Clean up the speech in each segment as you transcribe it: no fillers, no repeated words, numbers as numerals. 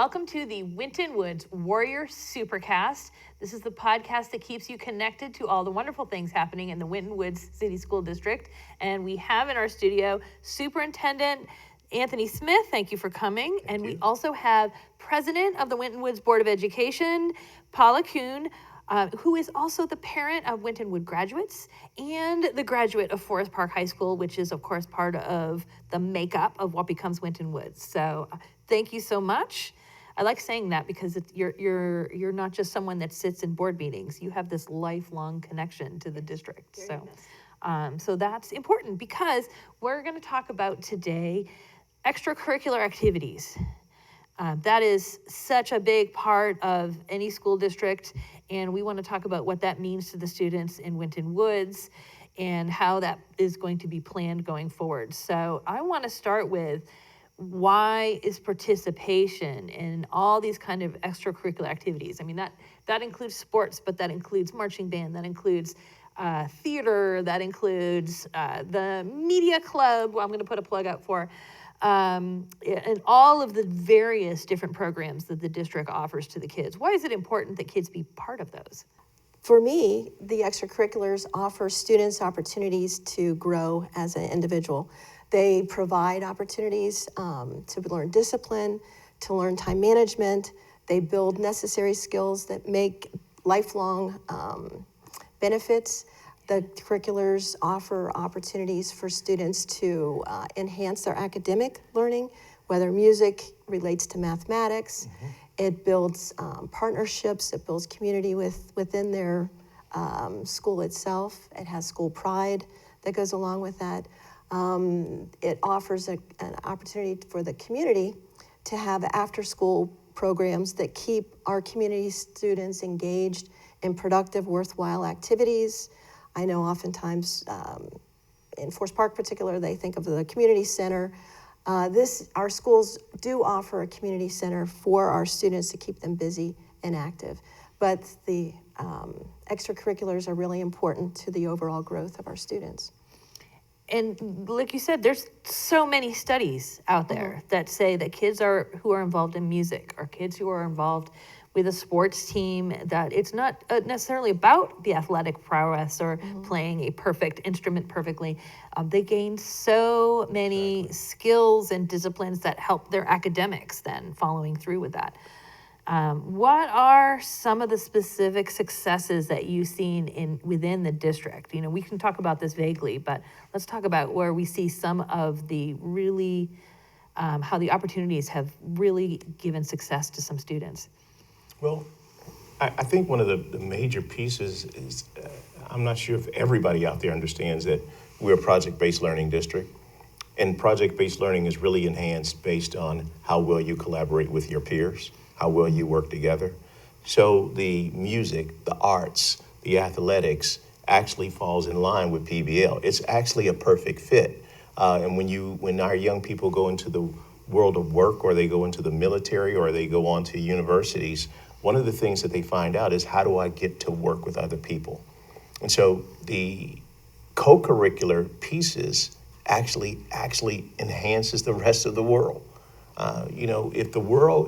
Welcome to the Winton Woods Warrior Supercast. This is the podcast that keeps you connected to all the wonderful things happening in the Winton Woods City School District. And we have in our studio Superintendent Anthony Smith. Thank you for coming. Thank you. We also have President of the Winton Woods Board of Education, Paula Kuhn, who is also the parent of Winton Wood graduates and the graduate of Forest Park High School, which is, of course, part of the makeup of what becomes Winton Woods. So thank you so much. I like saying that because you're not just someone that sits in board meetings. You have this lifelong connection to the district. So that's important because we're going to talk about today extracurricular activities. That is such a big part of any school district, and we want to talk about what that means to the students in Winton Woods and how that is going to be planned going forward. So I want to start with, why is participation in all these kind of extracurricular activities? I mean, that includes sports, but that includes marching band, that includes theater, that includes the media club, I'm going to put a plug out for, and all of the various different programs that the district offers to the kids. Why is it important that kids be part of those? For me, the extracurriculars offer students opportunities to grow as an individual. They provide opportunities to learn discipline, to learn time management. They build necessary skills that make lifelong benefits. The curriculars offer opportunities for students to enhance their academic learning, whether music relates to mathematics. Mm-hmm. It builds partnerships, it builds community within their school itself. It has school pride that goes along with that. It offers an opportunity for the community to have after-school programs that keep our community students engaged in productive, worthwhile activities. I know oftentimes in Forest Park in particular, they think of the community center. Our schools do offer a community center for our students to keep them busy and active. But the extracurriculars are really important to the overall growth of our students. And like you said, there's so many studies out there that say that kids who are involved in music, or kids who are involved with a sports team, that it's not necessarily about the athletic prowess or playing a perfect instrument perfectly. They gain so many skills and disciplines that help their academics then following through with that. What are some of the specific successes that you've seen within the district? You know, we can talk about this vaguely, but let's talk about where we see some of the really, how the opportunities have really given success to some students. Well, I think one of the major pieces is, I'm not sure if everybody out there understands that we're a project-based learning district. And project-based learning is really enhanced based on how well you collaborate with your peers, how well you work together. So the music, the arts, the athletics actually falls in line with PBL. It's actually a perfect fit. And when our young people go into the world of work, or they go into the military, or they go on to universities, one of the things that they find out is, how do I get to work with other people? And so the co-curricular pieces actually enhances the rest of the world.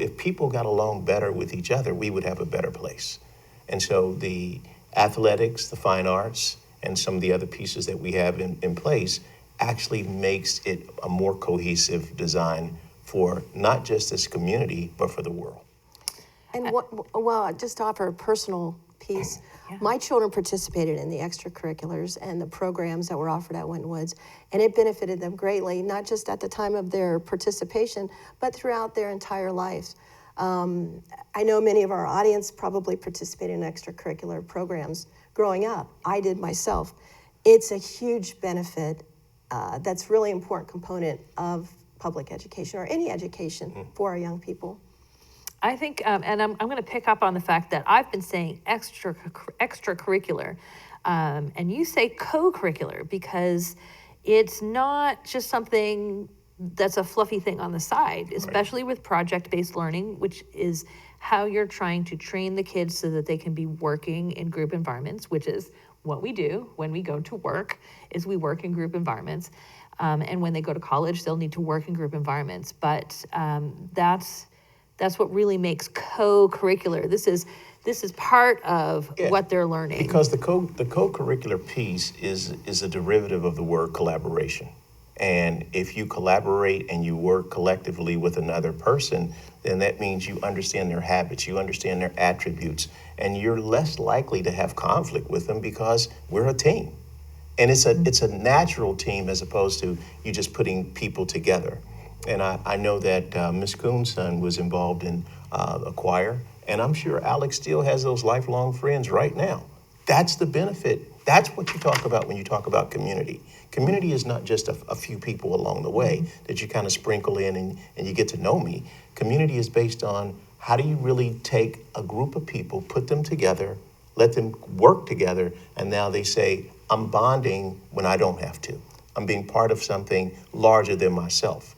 If people got along better with each other, we would have a better place. And so the athletics, the fine arts, and some of the other pieces that we have in place actually makes it a more cohesive design for not just this community, but for the world. And just to offer a personal piece, my children participated in the extracurriculars and the programs that were offered at Winton Woods, and it benefited them greatly, not just at the time of their participation, but throughout their entire lives. I know many of our audience probably participated in extracurricular programs growing up. I did myself. It's a huge benefit that's really important component of public education, or any education for our young people. I think, and I'm going to pick up on the fact that I've been saying extracurricular, and you say co-curricular, because it's not just something that's a fluffy thing on the side, especially with project-based learning, which is how you're trying to train the kids so that they can be working in group environments, which is what we do when we go to work, is we work in group environments. And when they go to college, they'll need to work in group environments. But that's That's what really makes co-curricular. This is part of Yeah, what they're learning. Because the co-curricular piece is a derivative of the word collaboration. And if you collaborate and you work collectively with another person, then that means you understand their habits, you understand their attributes, and you're less likely to have conflict with them because we're a team. And it's a natural team as opposed to you just putting people together. And I know that Ms. Kuhn's son was involved in a choir, and I'm sure Alex still has those lifelong friends right now. That's the benefit. That's what you talk about when you talk about community. Community is not just a few people along the way that you kind of sprinkle in and you get to know me. Community is based on how do you really take a group of people, put them together, let them work together, and now they say, I'm bonding when I don't have to. I'm being part of something larger than myself.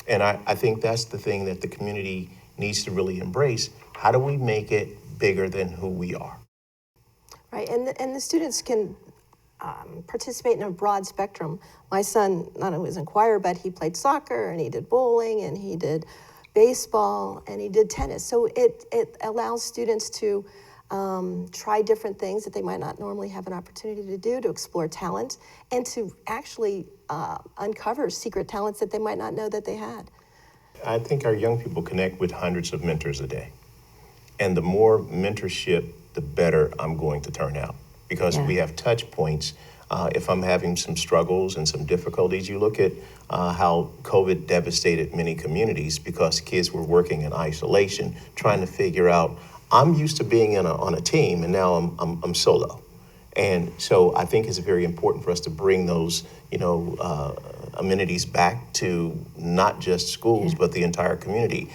And I think that's the thing that the community needs to really embrace. How do we make it bigger than who we are? Right, and the students can participate in a broad spectrum. My son not only was in choir, but he played soccer, and he did bowling, and he did baseball, and he did tennis. So it allows students to try different things that they might not normally have an opportunity to do, to explore talent, and to actually uncover secret talents that they might not know that they had. I think our young people connect with hundreds of mentors a day. And the more mentorship, the better I'm going to turn out, because we have touch points. If I'm having some struggles and some difficulties, you look at how COVID devastated many communities because kids were working in isolation, trying to figure out, I'm used to being on a team, and now I'm solo. And so I think it's very important for us to bring those, amenities back to not just schools, but the entire community.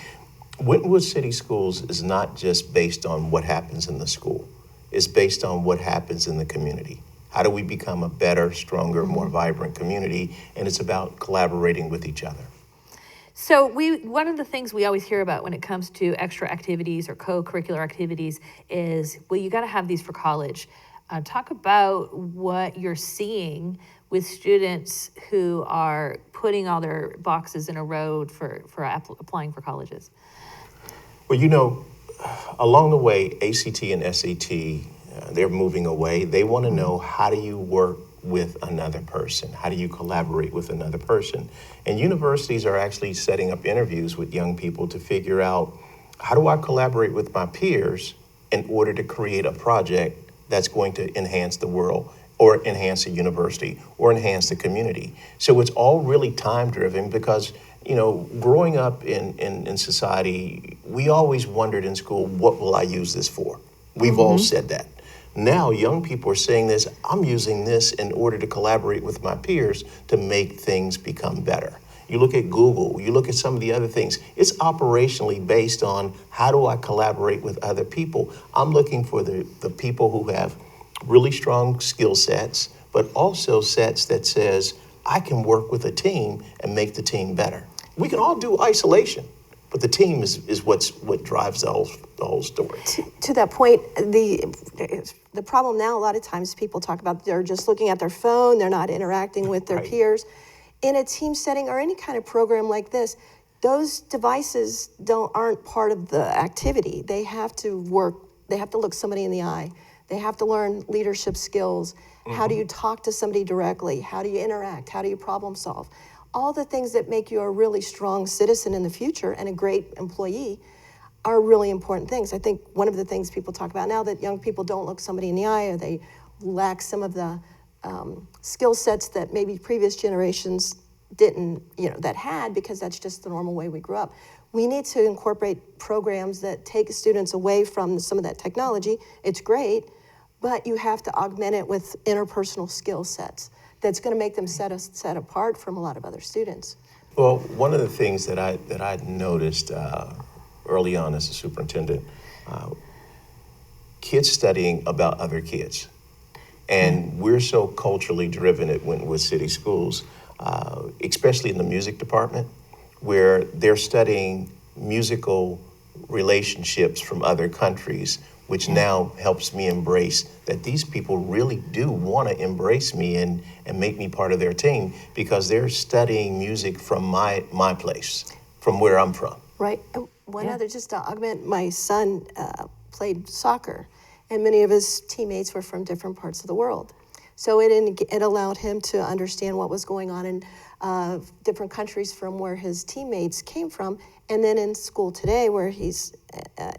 Winton City Schools is not just based on what happens in the school. It's based on what happens in the community. How do we become a better, stronger, more vibrant community? And it's about collaborating with each other. So one of the things we always hear about when it comes to extra activities or co-curricular activities is, well, you got to have these for college. Talk about what you're seeing with students who are putting all their boxes in a row for applying for colleges. Well, along the way, ACT and SAT, they're moving away. They want to know, how do you work with another person? How do you collaborate with another person? And universities are actually setting up interviews with young people to figure out, how do I collaborate with my peers in order to create a project that's going to enhance the world, or enhance the university, or enhance the community? So it's all really time driven, because growing up in society, we always wondered in school, what will I use this for? We've all said that. Now young people are saying this, I'm using this in order to collaborate with my peers to make things become better. You look at Google, you look at some of the other things, it's operationally based on, how do I collaborate with other people? I'm looking for the people who have really strong skill sets, but also sets that says, I can work with a team and make the team better. We can all do isolation, but the team is what drives the whole story. To that point, the problem now, a lot of times people talk about, they're just looking at their phone, they're not interacting with their peers. In a team setting or any kind of program like this, those devices aren't part of the activity. They have to look somebody in the eye. They have to learn leadership skills. How do you talk to somebody directly? How do you interact? How do you problem solve? All the things that make you a really strong citizen in the future and a great employee are really important things. I think one of the things people talk about now, that young people don't look somebody in the eye, or they lack some of the skill sets that maybe previous generations didn't, that had, because that's just the normal way we grew up. We need to incorporate programs that take students away from some of that technology. It's great, but you have to augment it with interpersonal skill sets that's going to make them set apart from a lot of other students. Well, one of the things that I noticed early on as a superintendent, kids studying about other kids. And we're so culturally driven at Winton City Schools, especially in the music department, where they're studying musical relationships from other countries, which now helps me embrace that these people really do want to embrace me and make me part of their team, because they're studying music from my place, from where I'm from. Right. And one other, just to augment, my son played soccer, and many of his teammates were from different parts of the world. So it allowed him to understand what was going on in different countries from where his teammates came from. And then in school today, where he's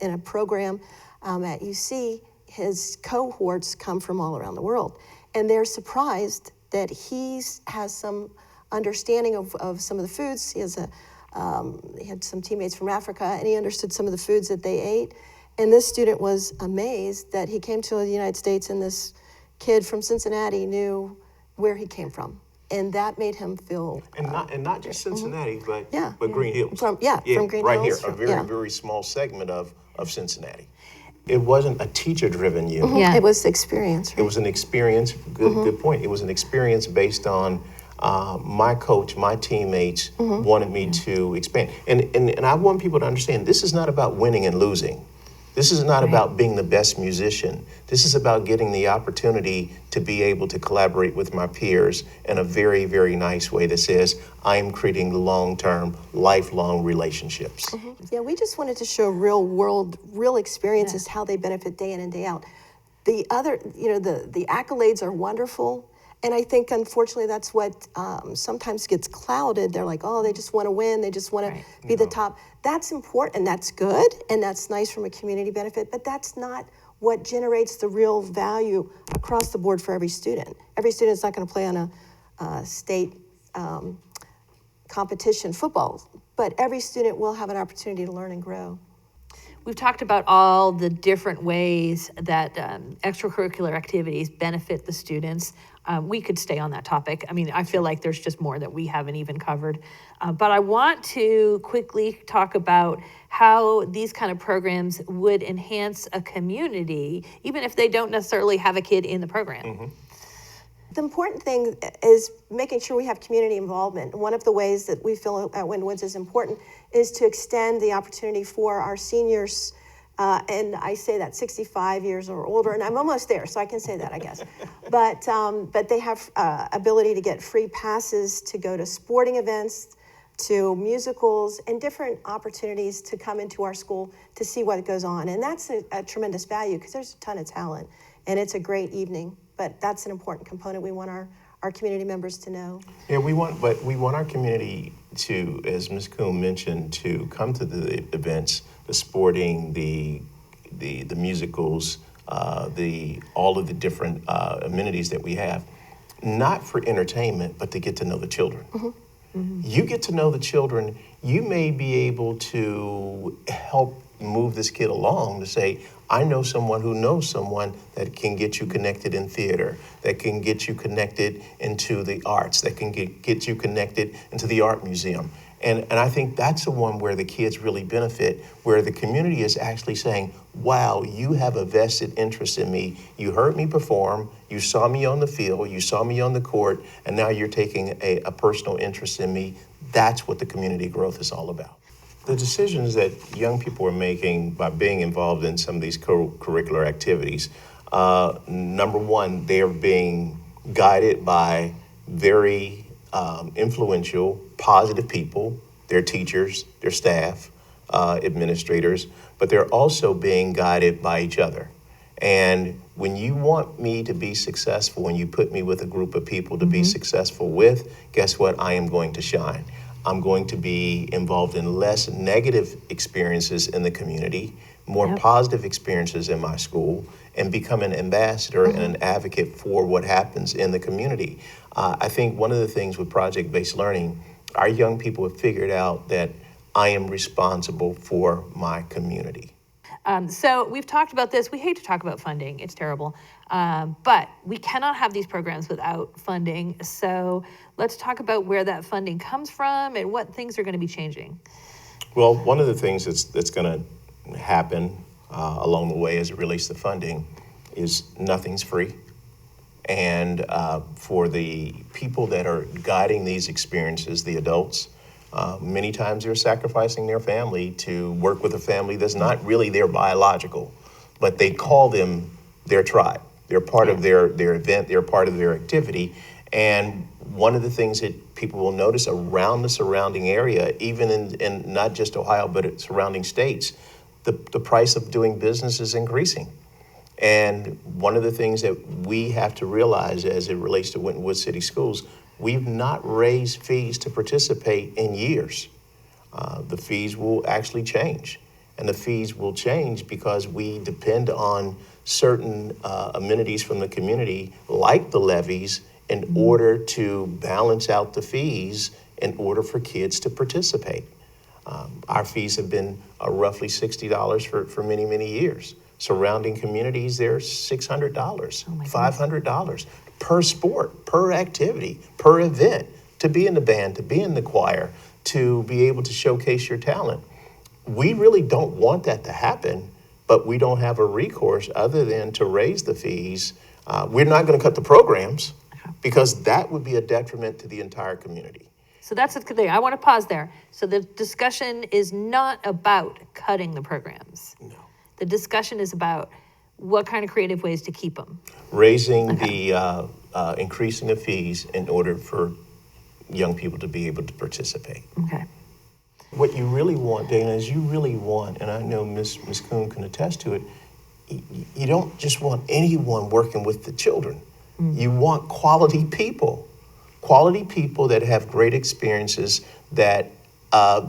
in a program at UC, his cohorts come from all around the world. And they're surprised that he has some understanding of some of the foods. He had some teammates from Africa, and he understood some of the foods that they ate. And this student was amazed that he came to the United States, and this kid from Cincinnati knew where he came from, and that made him feel. And not just Cincinnati, but Green Hills. From Green right Hills. Here, a very very small segment of Cincinnati. It wasn't a teacher-driven unit. Yeah. It was the experience. Right? It was an experience. Good point. It was an experience based on my coach, my teammates wanted me to expand. And I want people to understand, this is not about winning and losing. This is not about being the best musician. This is about getting the opportunity to be able to collaborate with my peers in a very, very nice way that says, I am creating long-term, lifelong relationships. Yeah, we just wanted to show real world, real experiences, how they benefit day in and day out. The other, the accolades are wonderful. And I think, unfortunately, that's what sometimes gets clouded. They're like, oh, they just want to win. They just want to be the top. That's important, and that's good, and that's nice from a community benefit, but that's not what generates the real value across the board for every student. Every student's not going to play on a state competition football, but every student will have an opportunity to learn and grow. We've talked about all the different ways that extracurricular activities benefit the students. We could stay on that topic. I mean, I feel like there's just more that we haven't even covered. But I want to quickly talk about how these kind of programs would enhance a community, even if they don't necessarily have a kid in the program. The important thing is making sure we have community involvement. One of the ways that we feel at Winton Woods is important is to extend the opportunity for our seniors, and I say that 65 years or older, and I'm almost there, so I can say that, I guess. But they have ability to get free passes to go to sporting events, to musicals, and different opportunities to come into our school to see what goes on. And that's a tremendous value because there's a ton of talent, and it's a great evening. But that's an important component we want our community members to know. Yeah, we want our community to, as Ms. Kuhn mentioned, to come to the events, the sporting, the musicals, all of the different amenities that we have, not for entertainment, but to get to know the children. You get to know the children, you may be able to help move this kid along to say, I know someone who knows someone that can get you connected in theater, that can get you connected into the arts, that can get you connected into the art museum. And I think that's the one where the kids really benefit, where the community is actually saying, wow, you have a vested interest in me. You heard me perform, you saw me on the field, you saw me on the court, and now you're taking a personal interest in me. That's what the community growth is all about. The decisions that young people are making by being involved in some of these co-curricular activities, number one, they're being guided by very influential, positive people, their teachers, their staff, administrators, but they're also being guided by each other. And when you want me to be successful, when you put me with a group of people to be successful with, guess what? I am going to shine. I'm going to be involved in less negative experiences in the community, more positive experiences in my school, and become an ambassador and an advocate for what happens in the community. I think one of the things with project-based learning, our young people have figured out that I am responsible for my community. So we've talked about this. We hate to talk about funding. It's terrible. But we cannot have these programs without funding. So let's talk about where that funding comes from and what things are going to be changing. Well, one of the things that's going to happen along the way as it relates to funding is nothing's free. And for the people that are guiding these experiences, the adults, many times they're sacrificing their family to work with a family that's not really their biological, but they call them their tribe. They're part of their event, they're part of their activity, And one of the things that people will notice around the surrounding area, even in not just Ohio, but surrounding states, the price of doing business is increasing. And one of the things that we have to realize as it relates to Winton Woods City Schools, we've not raised fees to participate in years. The fees will actually change. And the fees will change because we depend on certain amenities from the community, like the levies, in order to balance out the fees in order for kids to participate. Our fees have been roughly $60 for many, many years. Surrounding communities, they're $600, $500 per sport, per activity, per event, to be in the band, to be in the choir, to be able to showcase your talent. We really don't want that to happen, but we don't have a recourse other than to raise the fees. We're not going to cut the programs because that would be a detriment to the entire community. So that's the thing. I want to pause there. So the discussion is not about cutting the programs. No. The discussion is about what kind of creative ways to keep them. Raising the increasing the fees in order for young people to be able to participate. Okay. What you really want, Dana, is you really want, and I know Ms. Kuhn can attest to it, you don't just want anyone working with the children. You want quality people that have great experiences that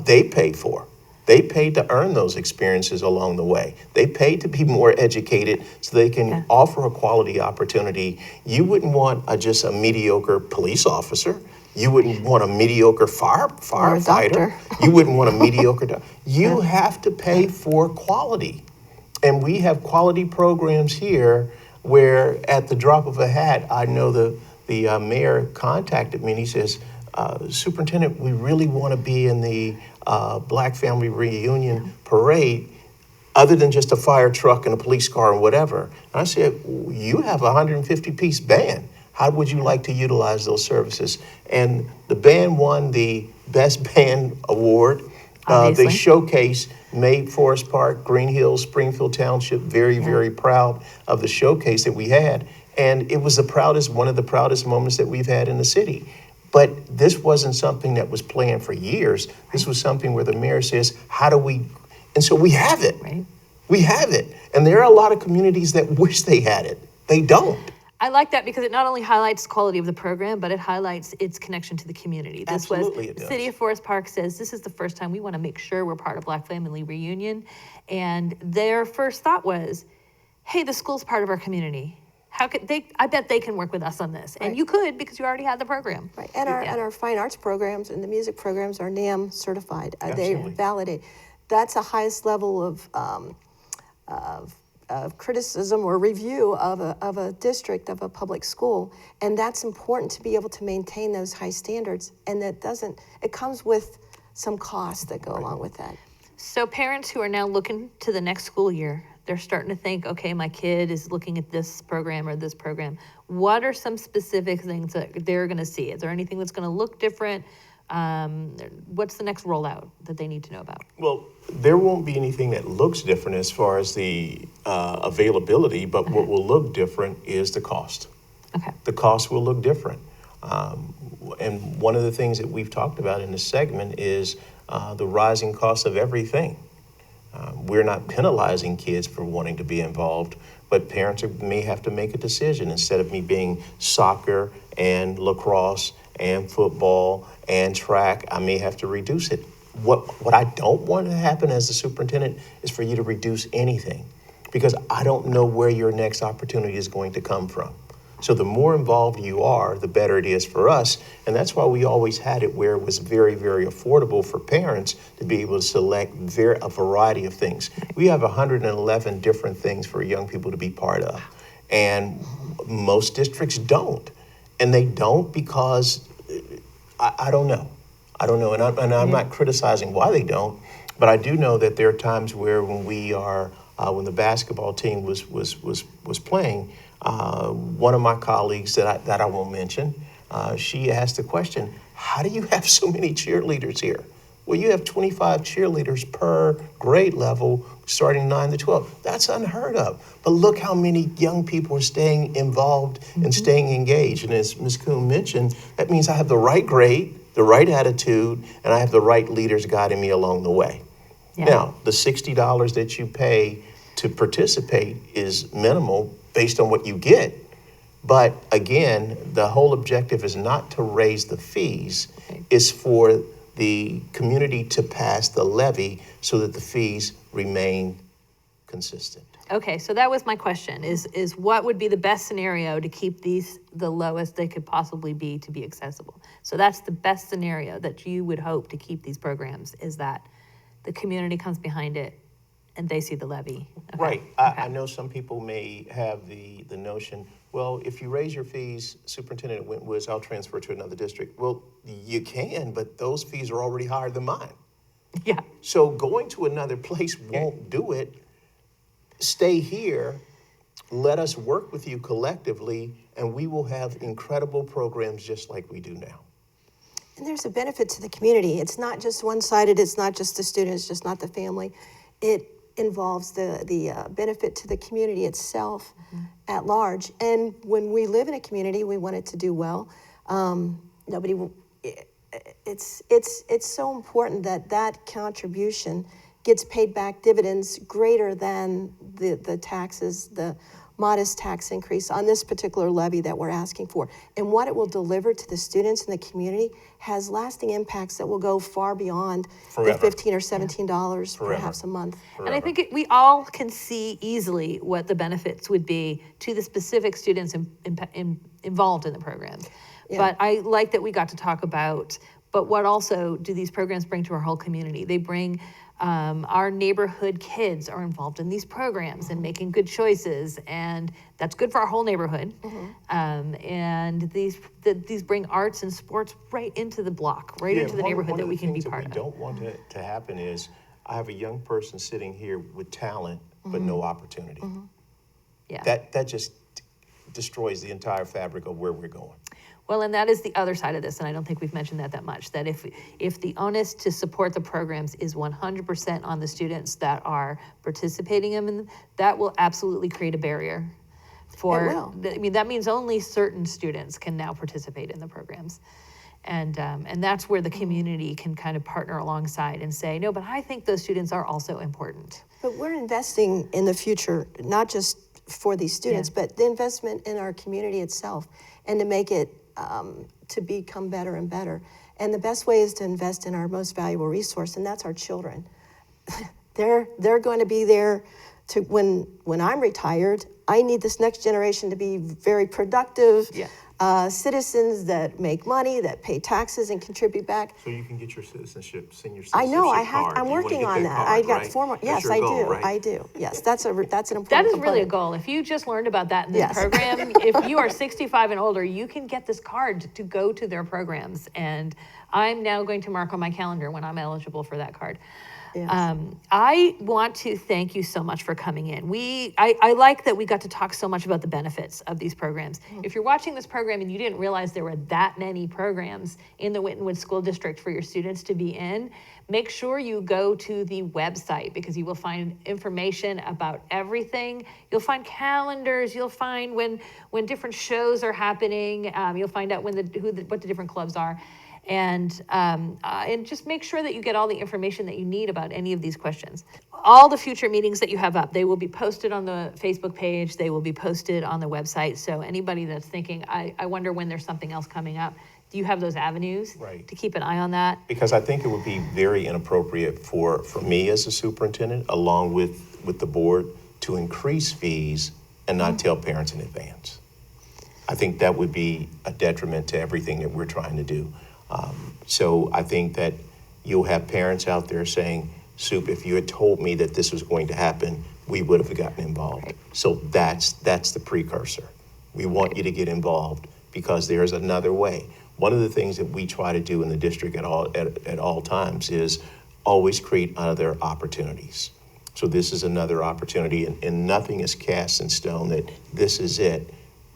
they pay for. They paid to earn those experiences along the way. They paid to be more educated so they can offer a quality opportunity. You wouldn't want just a mediocre police officer. You wouldn't want a mediocre firefighter. You wouldn't want a mediocre doctor. You have to pay for quality. And we have quality programs here where at the drop of a hat, I know the mayor contacted me and he says, Superintendent, we really want to be in the Black Family Reunion Parade other than just a fire truck and a police car and whatever. And I said, you have a 150-piece band. How would you like to utilize those services? And the band won the Best Band Award. They showcased made Forest Park, Green Hills, Springfield Township very, very proud of the showcase that we had. And it was one of the proudest moments that we've had in the city. But this wasn't something that was planned for years. This was something where the mayor says, how do we, and so we have it. Right. We have it. And there are a lot of communities that wish they had it. They don't. I like that because it not only highlights the quality of the program, but it highlights its connection to the community. Absolutely, it does. The City of Forest Park says this is the first time we want to make sure we're part of Black Family Reunion. And their first thought was, hey, the school's part of our community. How could they? I bet they can work with us on this, and you could because you already had the program. Right, and our fine arts programs and the music programs are NAM certified. They validate. That's the highest level of criticism or review of a district, of a public school, and that's important to be able to maintain those high standards. And it comes with some costs that go along with that. So parents who are now looking to the next school year, they're starting to think, okay, my kid is looking at this program or this program. What are some specific things that they're going to see? Is there anything that's going to look different? What's the next rollout that they need to know about? Well, there won't be anything that looks different as far as the availability, but what will look different is the cost. Okay. The cost will look different. And one of the things that we've talked about in this segment is the rising cost of everything. We're not penalizing kids for wanting to be involved, but parents may have to make a decision. Instead of me being soccer and lacrosse and football and track, I may have to reduce it. What I don't want to happen as a superintendent is for you to reduce anything, because I don't know where your next opportunity is going to come from. So the more involved you are, the better it is for us. And that's why we always had it where it was very, very affordable for parents to be able to select a variety of things. We have 111 different things for young people to be part of. And most districts don't. And they don't because I don't know. I don't know. And I'm not criticizing why they don't, but I do know that there are times where when when the basketball team was playing, one of my colleagues that I won't mention, she asked the question, how do you have so many cheerleaders here? Well, you have 25 cheerleaders per grade level starting 9 to 12. That's unheard of. But look how many young people are staying involved and staying engaged. And as Ms. Kuhn mentioned, that means I have the right grade, the right attitude, and I have the right leaders guiding me along the way. Yeah. Now, the $60 that you pay to participate is minimal based on what you get. But again, the whole objective is not to raise the fees, it's for the community to pass the levy so that the fees remain consistent. Okay, so that was my question, is what would be the best scenario to keep these the lowest they could possibly be to be accessible? So that's the best scenario that you would hope to keep these programs, is that the community comes behind it and they see the levy. Okay. Right. Okay. I know some people may have the notion, well, if you raise your fees, Superintendent at Winton Woods, I'll transfer to another district. Well, you can, but those fees are already higher than mine. Yeah. So going to another place won't do it. Stay here, let us work with you collectively, and we will have incredible programs just like we do now. And there's a benefit to the community. It's not just one-sided, it's not just the student, it's just not the family. It involves the benefit to the community itself at large. And when we live in a community, we want it to do well. It's so important that that contribution gets paid back dividends greater than the taxes, the modest tax increase on this particular levy that we're asking for. And what it will deliver to the students in the community has lasting impacts that will go far beyond Forever. the $15 or $17 perhaps a month. And I think we all can see easily what the benefits would be to the specific students involved in the program. Yeah. But I like that we got to talk about, but what also do these programs bring to our whole community? They bring our neighborhood kids are involved in these programs and making good choices, and that's good for our whole neighborhood. And these bring arts and sports right into the block, right into the neighborhood that we can be part of. What we don't want to happen is I have a young person sitting here with talent but no opportunity. Yeah. That just destroys the entire fabric of where we're going. Well, and that is the other side of this, and I don't think we've mentioned that much, that if the onus to support the programs is 100% on the students that are participating in them, that will absolutely create a barrier for, It will. I mean, that means only certain students can now participate in the programs. And that's where the community can kind of partner alongside and say, no, but I think those students are also important. But we're investing in the future, not just for these students, but the investment in our community itself, and to make it to become better and better. And the best way is to invest in our most valuable resource, and that's our children. They're going to be there to when I'm retired. I need this next generation to be very productive citizens that make money, that pay taxes and contribute back. So you can get your citizenship, senior citizenship I know. card. I'm working on that. Card, I got right? 4 more. That's Yes, your I goal, do. right? I do. Yes, that's an important. That is really a component. goal. If you just learned about that in this Yes. program, if you are 65 and older, you can get this card to go to their programs. And I'm now going to mark on my calendar when I'm eligible for that card. Yes. I want to thank you so much for coming in. I like that we got to talk so much about the benefits of these programs. If you're watching this program and you didn't realize there were that many programs in the Winton Woods School District for your students to be in, make sure you go to the website, because you will find information about everything. You'll find calendars. You'll find when different shows are happening. You'll find out what the different clubs are. And just make sure that you get all the information that you need about any of these questions. All the future meetings that you have up, they will be posted on the Facebook page. They will be posted on the website. So anybody that's thinking, I wonder when there's something else coming up, do you have those avenues to keep an eye on that? Because I think it would be very inappropriate for me as a superintendent, along with the board, to increase fees and not tell parents in advance. I think that would be a detriment to everything that we're trying to do. So I think that you'll have parents out there saying, Soup, if you had told me that this was going to happen, we would have gotten involved. So that's the precursor. We want you to get involved because there's another way. One of the things that we try to do in the district at all times is always create other opportunities. So this is another opportunity, and nothing is cast in stone that this is it.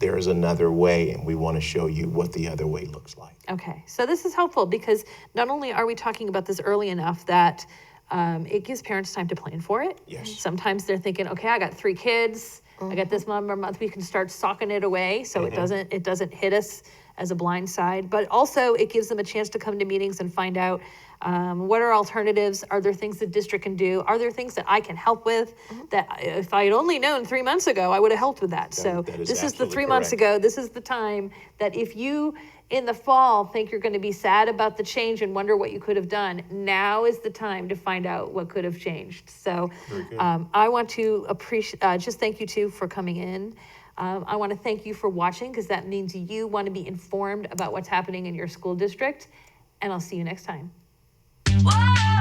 there is another way, and we want to show you what the other way looks like. Okay, so this is helpful because not only are we talking about this early enough that it gives parents time to plan for it. Yes. Sometimes they're thinking, okay, I got 3 kids, I got this number of month, we can start socking it away so it doesn't hit us as a blind side. But also it gives them a chance to come to meetings and find out what are alternatives? Are there things the district can do? Are there things that I can help with that if I had only known 3 months ago, I would have helped with that. So that is this is the absolutely 3 months correct. ago. This is the time that if you in the fall think you're going to be sad about the change and wonder what you could have done, now is the time to find out what could have changed. So I want to just thank you too for coming in. I want to thank you for watching because that means you want to be informed about what's happening in your school district. And I'll see you next time. Whoa!